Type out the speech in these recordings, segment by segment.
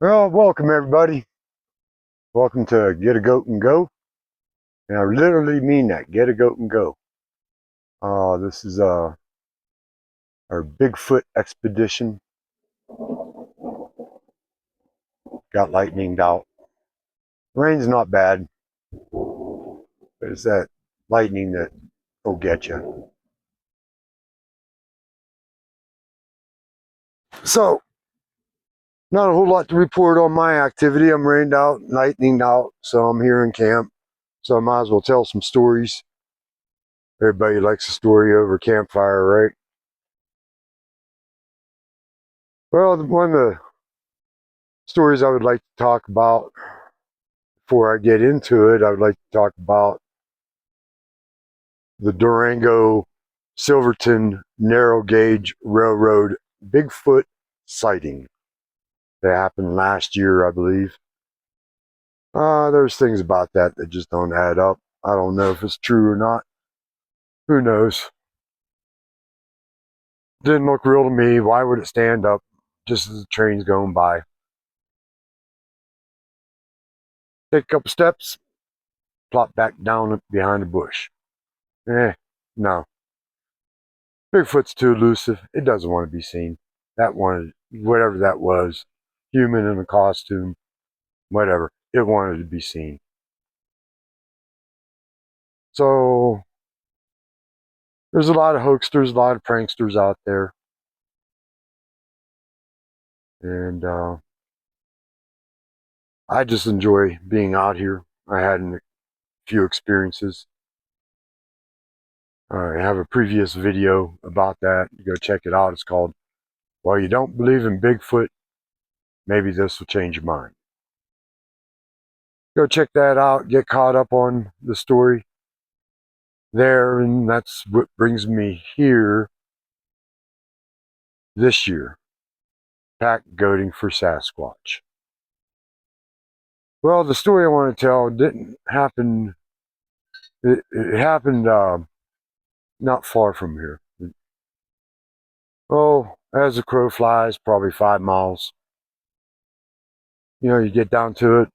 Well, welcome everybody. Welcome to Get a Goat and Go. And I literally mean that. Get a goat and go. This is our Bigfoot expedition. Got lightninged out. Rain's not bad, but it's that lightning that will get you. So, not a whole lot to report on my activity. I'm rained out, lightninged out, so I'm here in camp. So I might as well tell some stories. Everybody likes a story over campfire, right? Well, one of the stories I would like to talk about before I get into it, I would like to talk about the Durango Silverton Narrow Gauge Railroad Bigfoot sighting that happened last year, I believe. There's things about that that just don't add up. I don't know if it's true or not. Who knows? Didn't look real to me. Why would it stand up just as the train's going by? Take a couple steps, plop back down behind a bush. No. Bigfoot's too elusive. It doesn't want to be seen. That wanted, whatever that was, human in a costume, whatever, it wanted to be seen. So there's a lot of hoaxsters, a lot of pranksters out there. And I just enjoy being out here. I had a few experiences. I have a previous video about that. You go check it out. It's called, "Well, you don't believe in Bigfoot, maybe this will change your mind." Go check that out. Get caught up on the story there, and that's what brings me here this year. Pack goating for Sasquatch. Well, the story I want to tell didn't happen. It happened not far from here. Oh, as the crow flies, probably 5 miles. You know, you get down to it.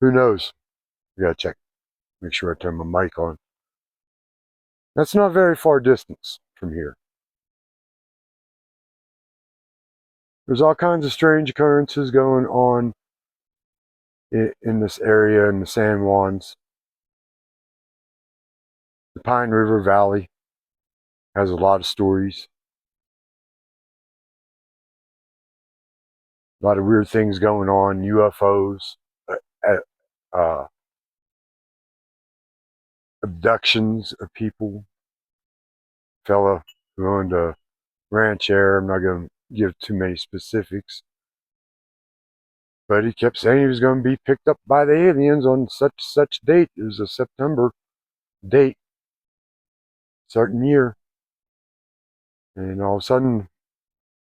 Who knows? You gotta check. Make sure I turn my mic on. That's not very far distance from here. There's all kinds of strange occurrences going on in this area in the San Juans. The Pine River Valley has a lot of stories. A lot of weird things going on, UFOs, abductions of people. Fella who owned a ranch there, I'm not going to give too many specifics, but he kept saying he was going to be picked up by the aliens on such date. It was a September date, certain year. And all of a sudden,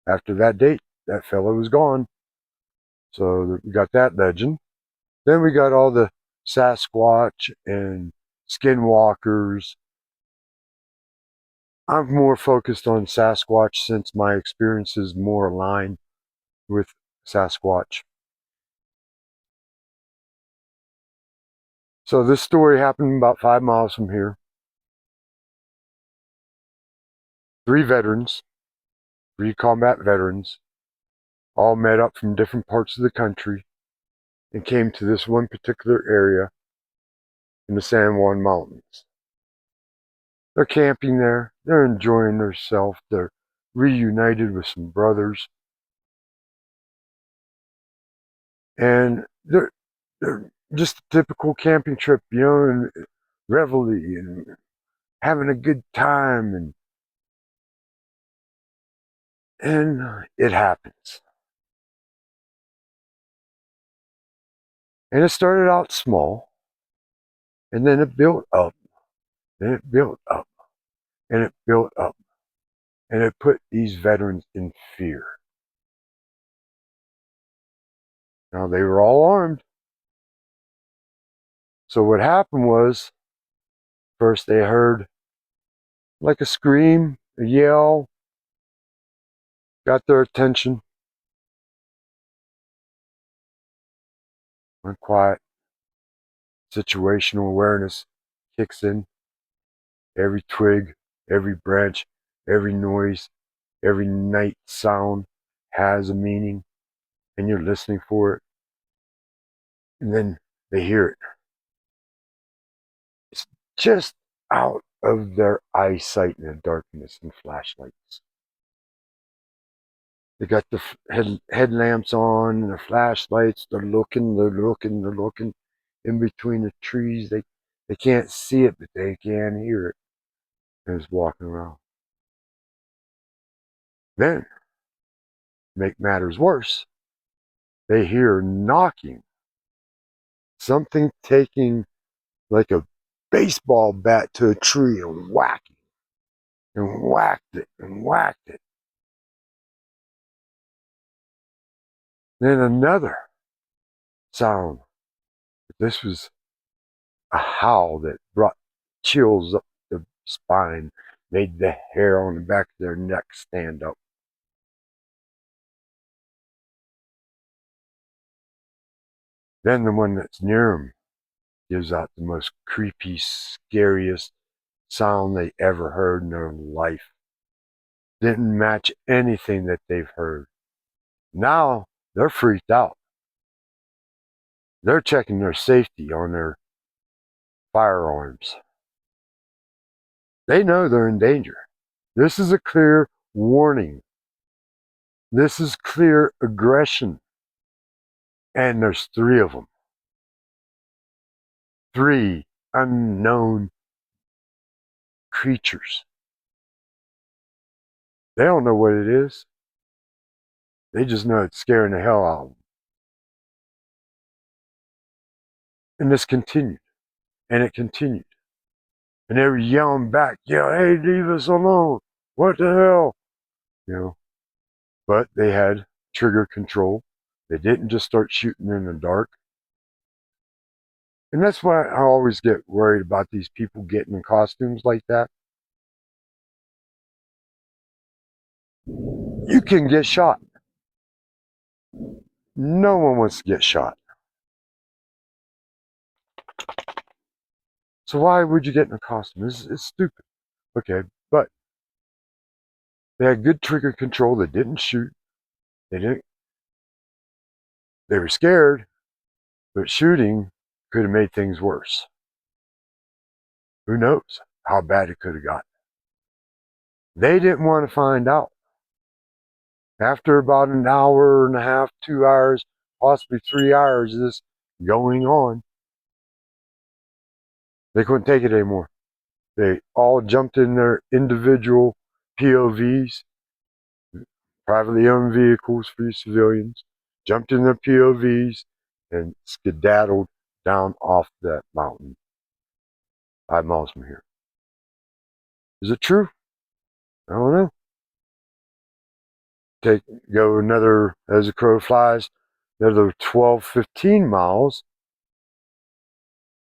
after that date, that fellow was gone. So we got that legend. Then we got all the Sasquatch and skinwalkers. I'm more focused on Sasquatch since my experience is more aligned with Sasquatch. So this story happened about 5 miles from here. 3 veterans, 3 combat veterans, all met up from different parts of the country and came to this one particular area in the San Juan Mountains. They're camping there. They're enjoying themselves. They're reunited with some brothers. And they're just a typical camping trip, you know, and revelry and having a good time. And it happens. And it started out small. And then it built up. And it built up. And it built up. And it put these veterans in fear. Now, they were all armed. So what happened was, first they heard like a scream, a yell, got their attention. when quiet situational awareness kicks in. Every twig, every branch, every noise, every night sound has a meaning, and you're listening for it. And then they hear it. It's just out of their eyesight in the darkness and flashlights. They got the headlamps on and the flashlights. They're looking, they're looking, they're looking in between the trees. They can't see it, but they can hear it. And it's walking around. Then, make matters worse, they hear knocking. Something taking like a baseball bat to a tree and whacking and whacked it and whacked it. Then another sound. This was a howl that brought chills up the spine, made the hair on the back of their neck stand up. Then the one that's near them gives out the most creepy, scariest sound they ever heard in their life. Didn't match anything that they've heard. Now they're freaked out. They're checking their safety on their firearms. They know they're in danger. This is a clear warning. This is clear aggression. And there's three of them. Three unknown creatures. They don't know what it is. They just know it's scaring the hell out of them. And this continued. And it continued. And they were yelling back, yeah, hey, leave us alone. What the hell? You know. But they had trigger control. They didn't just start shooting in the dark. And that's why I always get worried about these people getting in costumes like that. You can get shot. No one wants to get shot. So why would you get in a costume? It's stupid. Okay, but they had good trigger control. They didn't shoot. They were scared, but shooting could have made things worse. Who knows how bad it could have gotten. They didn't want to find out. After about an hour and a half, 2 hours, possibly 3 hours of this going on, they couldn't take it anymore. They all jumped in their individual POVs, privately owned vehicles for you civilians, jumped in their POVs and skedaddled down off that mountain 5 miles from here. Is it true? I don't know. Go another, as the crow flies, another 12, 15 miles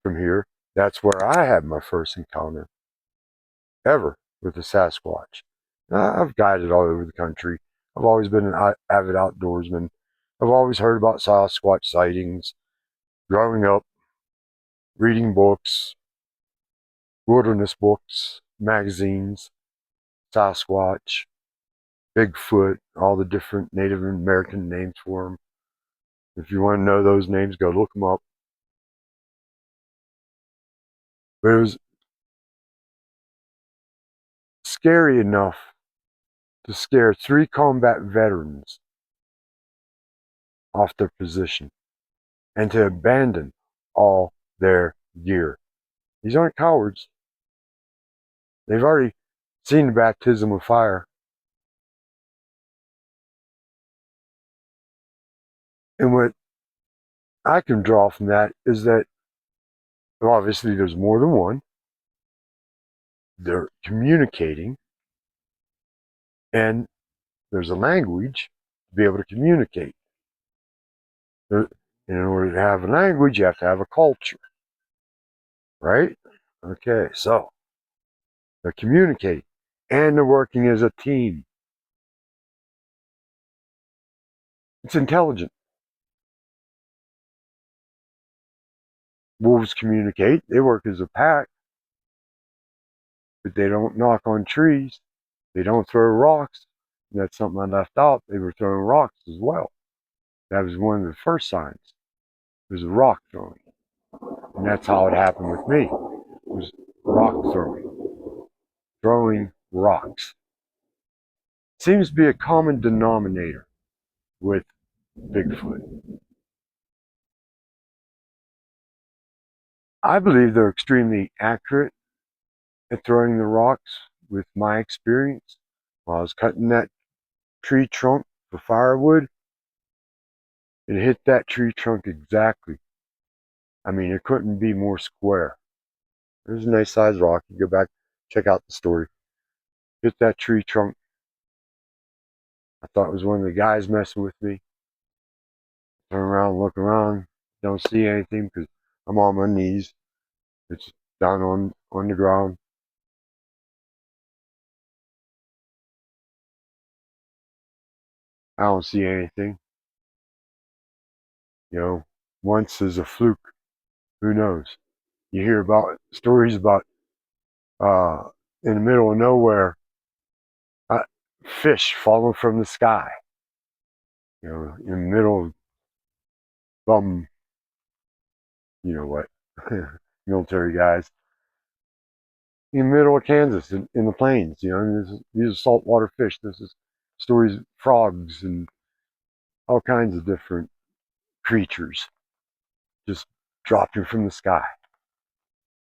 from here. That's where I had my first encounter ever with a Sasquatch. Now, I've guided all over the country. I've always been an avid outdoorsman. I've always heard about Sasquatch sightings. Growing up, reading books, wilderness books, magazines, Sasquatch, Bigfoot, all the different Native American names for them. If you want to know those names, go look them up. But it was scary enough to scare 3 combat veterans off their position and to abandon all their gear. These aren't cowards. They've already seen the baptism of fire. And what I can draw from that is that obviously there's more than one. They're communicating, and there's a language to be able to communicate. In order to have a language, you have to have a culture, right? Okay, so they're communicating, and they're working as a team. It's intelligent. Wolves communicate. They work as a pack, but they don't knock on trees. They don't throw rocks. And that's something I left out. They were throwing rocks as well. That was one of the first signs. It was a rock throwing. And that's how it happened with me. It was rock throwing. Throwing rocks. Seems to be a common denominator with Bigfoot. I believe they're extremely accurate at throwing the rocks with my experience. While I was cutting that tree trunk for firewood, it hit that tree trunk exactly. I mean, it couldn't be more square. There's a nice sized rock. You go back, check out the story. Hit that tree trunk. I thought it was one of the guys messing with me. Turn around, look around, don't see anything because I'm on my knees. It's down on the ground. I don't see anything. You know, once is a fluke. Who knows? You hear about stories about in the middle of nowhere, uh, fish falling from the sky. You know, in the middle of some, you know what, military guys in the middle of Kansas in the plains. You know, these are saltwater fish. This is stories of frogs and all kinds of different creatures just dropping from the sky.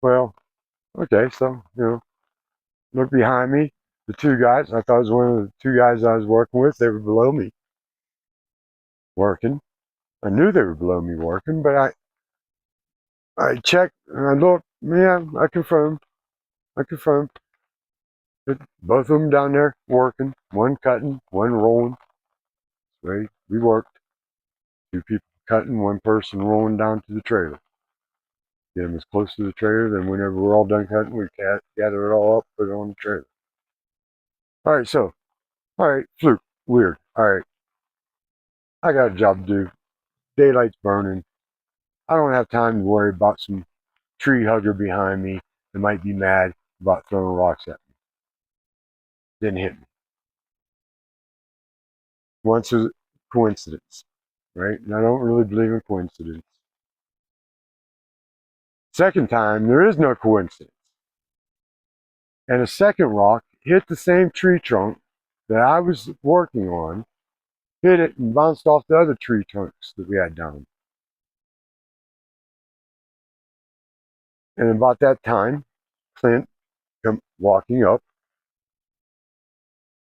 Well, okay, so look behind me. The two guys, I thought it was one of the two guys I was working with. They were below me working. I knew they were below me working, but I checked and I looked. Yeah, I confirmed. I confirmed. Both of them down there working. One cutting, one rolling. Right? We worked. Two people cutting, one person rolling down to the trailer. Get them as close to the trailer, then whenever we're all done cutting, we gather it all up, put it on the trailer. All right, so, all right, fluke, weird. All right, I got a job to do. Daylight's burning. I don't have time to worry about some tree hugger behind me that might be mad about throwing rocks at me. Didn't hit me. Once was a coincidence, right? And I don't really believe in coincidence. Second time, there is no coincidence. And a second rock hit the same tree trunk that I was working on, hit it and bounced off the other tree trunks that we had down. And about that time, Clint come walking up,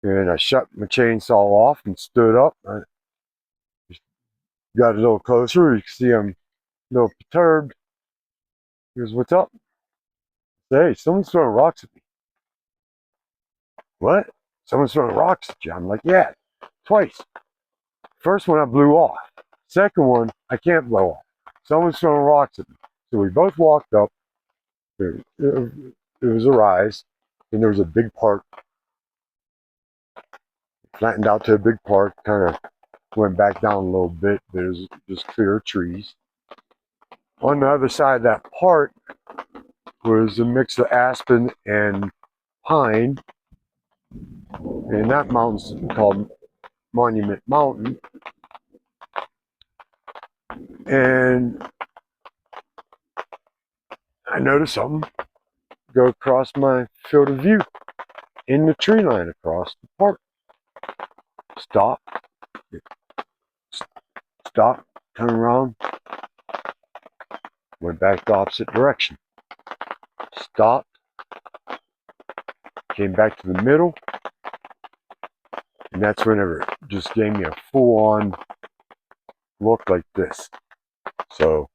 and I shut my chainsaw off and stood up. I got a little closer. You can see I'm a little perturbed. He goes, "What's up?" I say, "Hey, someone's throwing rocks at me." "What? Someone's throwing rocks at you?" I'm like, "Yeah, twice. First one I blew off. Second one I can't blow off. Someone's throwing rocks at me." So we both walked up. It was a rise, and there was a big park, flattened out to a big park, kind of went back down a little bit, but it was just clear trees. On the other side of that park was a mix of aspen and pine, and that mountain's called Monument Mountain. And I noticed something go across my field of view in the tree line across the park. Stop, stop, turn around, went back the opposite direction. Stopped, came back to the middle, and that's whenever it just gave me a full-on look like this. So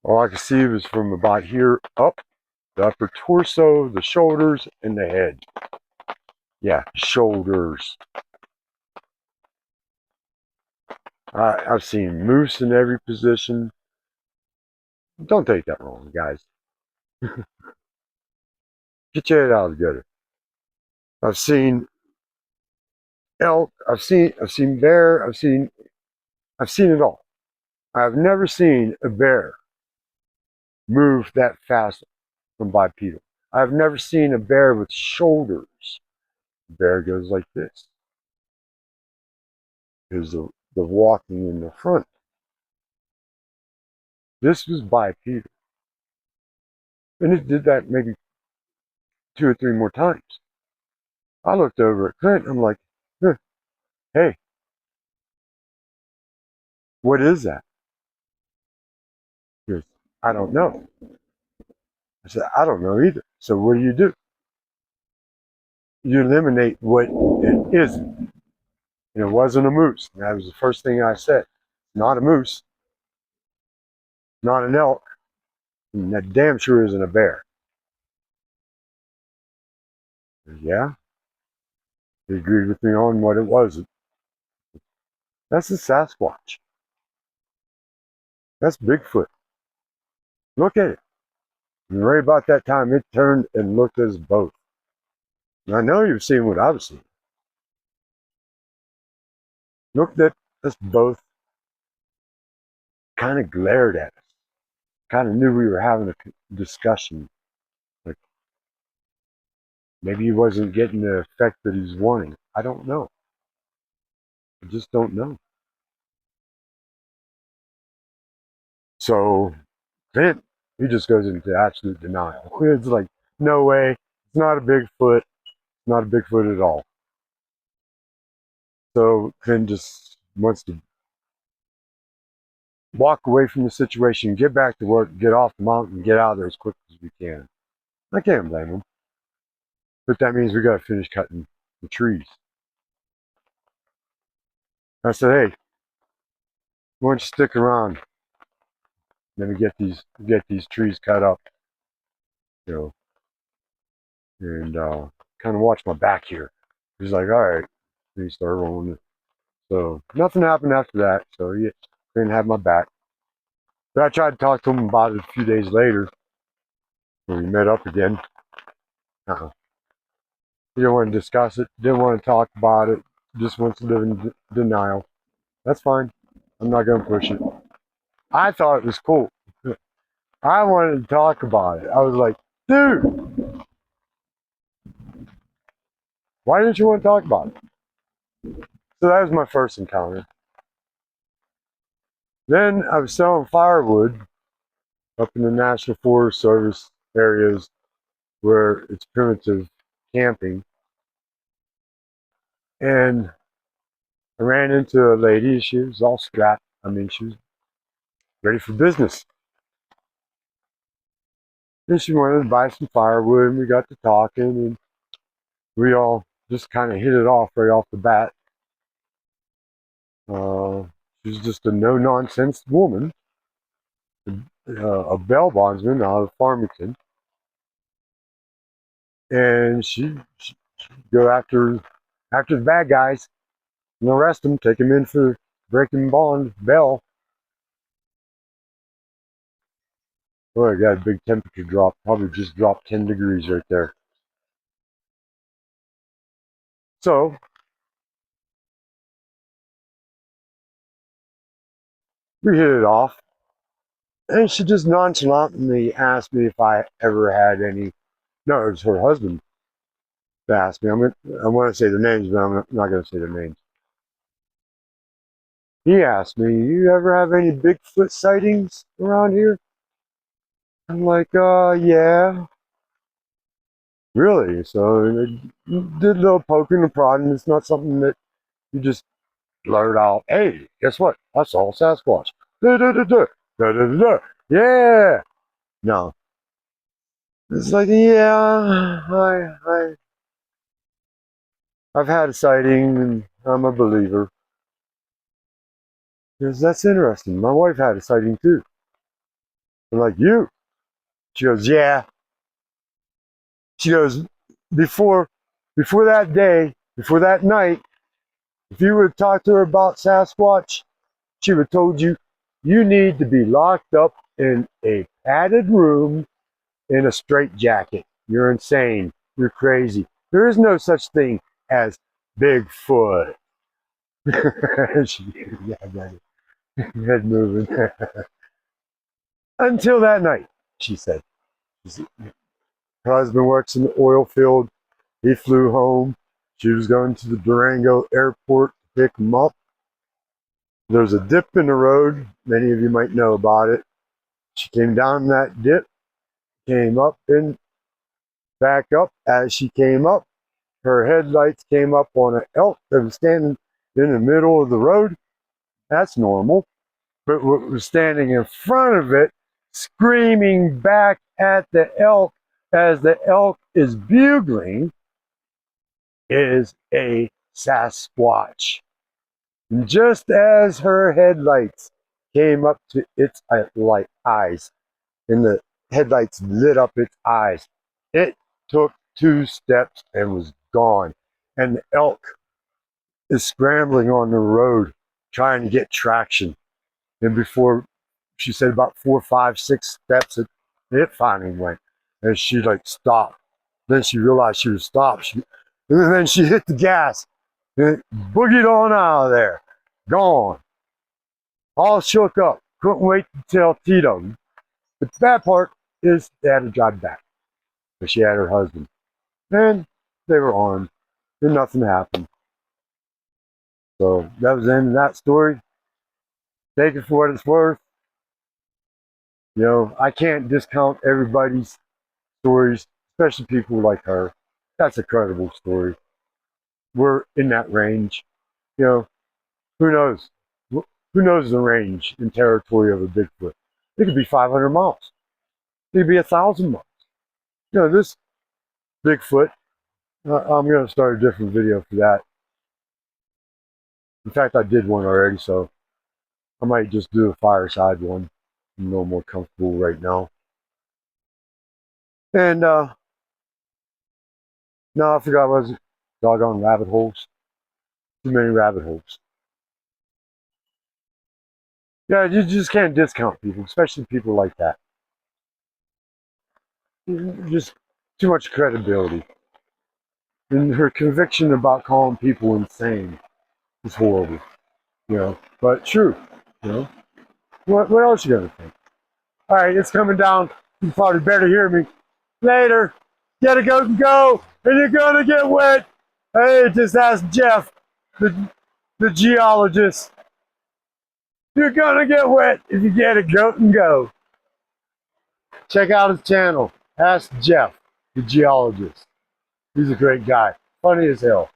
all I could see was from about here up, the upper torso, the shoulders, and the head. Yeah, shoulders. I've seen moose in every position. Don't take that wrong, guys. Get your head out together. I've seen elk. I've seen bear. I've seen it all. I've never seen a bear move that fast from bipedal. I've never seen a bear with shoulders. The bear goes like this. Because the walking in the front. This was bipedal. And it did that maybe 2 or 3 more times. I looked over at Clint. I'm like, huh, hey, what is that? He goes, I don't know. I said, I don't know either. So what do? You eliminate what it isn't. And it wasn't a moose. And that was the first thing I said. Not a moose, not an elk, and that damn sure isn't a bear. Yeah, he agreed with me on what it wasn't. That's a Sasquatch. That's Bigfoot. Look at it. And right about that time, it turned and looked at us both. And I know you've seen what I've seen. Looked at us both, kind of glared at us, kind of knew we were having a discussion. Like maybe he wasn't getting the effect that he's wanting. I don't know. I just don't know. So then he just goes into absolute denial. It's like, no way. It's not a Bigfoot. It's not a Bigfoot at all. So Finn just wants to walk away from the situation, get back to work, get off the mountain, get out of there as quick as we can. I can't blame him. But that means we got to finish cutting the trees. I said, hey, why don't you stick around? Let me get these trees cut up, you know, and kind of watch my back here. He's like, all right. And he started rolling it. So nothing happened after that. So he didn't have my back. But I tried to talk to him about it a few days later when we met up again. He didn't want to discuss it, didn't want to talk about it, just wants to live in denial. That's fine. I'm not going to push it. I thought it was cool. I wanted to talk about it. I was like, dude, why didn't you want to talk about it? So that was my first encounter. Then I was selling firewood up in the National Forest Service areas where it's primitive camping. And I ran into a lady. She was all strapped. I mean, she was ready for business. And she wanted to buy some firewood, and we got to talking, and we all just kind of hit it off right off the bat. She's just a no-nonsense woman, a bail bondsman out of Farmington, and she go after the bad guys and arrest them, take them in for breaking bond, bail. Boy, I got a big temperature drop. Probably just dropped 10 degrees right there. So we hit it off, and she just nonchalantly asked me if I ever had any. No, it was her husband that asked me. I want to say their names, but I'm not going to say their names. He asked me, "You ever have any Bigfoot sightings around here?" I'm like, yeah. Really? So I did a little poking and prodding. It's not something that you just blurt out. Hey, guess what? I saw Sasquatch. Da da da da da da da. Yeah. No. It's like, yeah, I've had a sighting and I'm a believer. Because that's interesting. My wife had a sighting too. I'm like, you? She goes, yeah. She goes, before that day, before that night, if you would have talked to her about Sasquatch, she would have told you, you need to be locked up in a padded room in a straitjacket. You're insane. You're crazy. There is no such thing as Bigfoot. Yeah, I got it. Head moving. Until that night. she said. Her husband works in the oil field. He flew home. She was going to the Durango airport to pick him up. There's a dip in the road. Many of you might know about it. She came down that dip, came up and back up. As she came up, her headlights came up on an elk that was standing in the middle of the road. That's normal. But what was standing in front of it, screaming back at the elk as the elk is bugling, is a Sasquatch. And just as her headlights came up to its eyes, and the headlights lit up its eyes, it took 2 steps and was gone. And the elk is scrambling on the road trying to get traction. And before, she said about 4, 5, 6 steps, it finally went. And she like stopped. Then she realized she was stopped. And then she hit the gas and boogied on out of there. Gone. All shook up. Couldn't wait to tell Tito. But the bad part is they had to drive back. But she had her husband. And they were armed. And nothing happened. So that was the end of that story. Take it for what it's worth. You know, I can't discount everybody's stories, especially people like her. That's a credible story. We're in that range. You know, who knows? Who knows the range and territory of a Bigfoot? It could be 500 miles. It could be 1,000 miles. You know, this Bigfoot, I'm going to start a different video for that. In fact, I did one already, so I might just do a fireside one. I'm a little more comfortable right now. And, no, I forgot what was it. Doggone rabbit holes. Too many rabbit holes. Yeah, you just can't discount people, especially people like that. Just too much credibility. And her conviction about calling people insane is horrible, you know. But true, you know. What else you gonna think? All right, it's coming down. You probably better hear me. Later. Get a goat and go, and you're gonna get wet. Hey, just ask Jeff, the geologist. You're gonna get wet if you get a goat and go. Check out his channel. Ask Jeff, the geologist. He's a great guy. Funny as hell.